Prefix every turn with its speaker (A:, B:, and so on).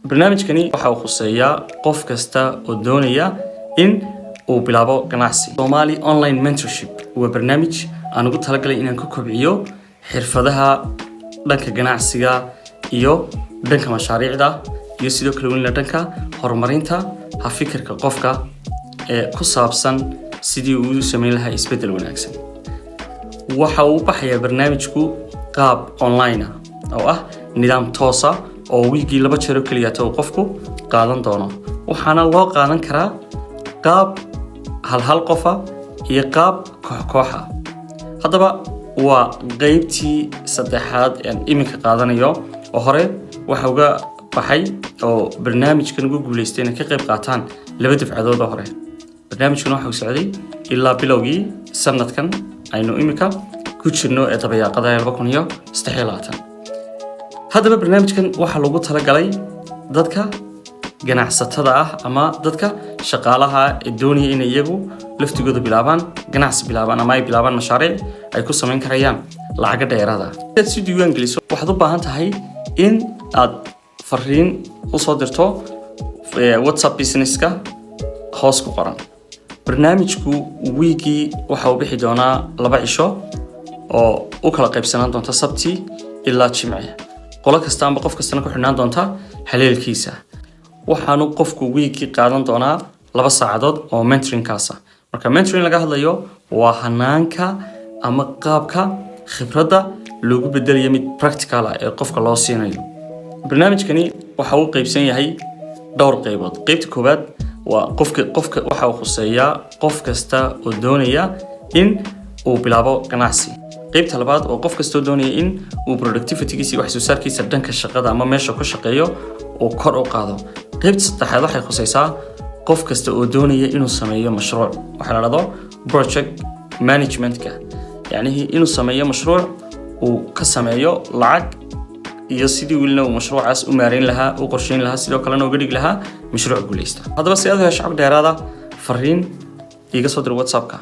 A: barnaamijkani waxa uu khuseeyaa qof kasta oo doonaya in uu bilaabo ganacsi. Somali Online Mentorship waa barnaamij aan ugu talagalay inaan ku kobciyo xirfadaha dhanka ganacsiga iyo dhanka mashaariicda iyo sidoo kale weliba dhanka horumarinta fikirka qofka ee ku saabsan sidii uu u sameyn lahaa isbedel wanaagsan. waxa uu baxaya barnaamijku qaab online oo ah nidaam toos ah oo wiigi laba jeer kaliya uu qofku qaadan doono. waxaana loo qaadan karaa qaab hal qof iyo qaab koox. haddaba waa qaybtii saddexaad ee iminka qaadanayo oo hore waxa uga baxay oo barnaamijkan ugu guuleystay inay ka qayb qaataan laba dafcadood oo hore. barnaamijkan waxa uu socday ilaa bilowgii sanadkan aynu iminka ku jirno ee dabayaaqada 2023. haddaba barnaamijkan waxa lagu talagalay dadka ganacsatada ama dadka shaqaalaha ee doonaya in iyagu laftigooda bilaabaan ganacsi bilaabaan ama ay bilaabaan mashaariic ay ku sameyn karayaan lacag dheeraad ah. si diiwaan geliso waxaad u baahan tahay in aad fariin u soo dirto WhatsApp businesska hoos ku qoran. barnaamijku wiigi waxa uu bixi doonaa 2 cisho oo u kala qaybsanaan doonta Sabti ilaa Jimce. qolo kasta ama qof kasta ku xirnaan doonta haleelkiisa. waxaanu qofku wiigi qaadan doonaa 2 saacadood oo mentoring kaasa. marka mentoring laga hadlayo waa hanaanka ama qaabka khibradda loogu bedelayo mid practical ah ee qofka loo siinayo. barnaamijkani waxa uu qaybsan yahay dhowr qaybood. qaybta koowaad waa qofka waxa uu khuseeyaa qof kasta oo doonaya in uu bilaabo ganacsi. qaybta labaad oo qof kasta oo doonaya in uu productivity-giisa wax soo saarkiisa dhanka shaqada ama meesha ku shaqeeyo oo kor u qaado. qaybta saddexaad waxay khuseysaa qof kasta oo doonaya inuu sameeyo mashruuc. waxa la yiraahdo project management-ka. yacni inuu sameeyo mashruuc uu ka sameeyo lacag iyo sidii wilna uu mashruucaas u maareyn lahaa u qorsheyn lahaa sidoo kalena uga dhig lahaa mashruuc guuleysta. haddaba si aad u hesho xog dheeraad ah fariin iga soo dir WhatsApp-ka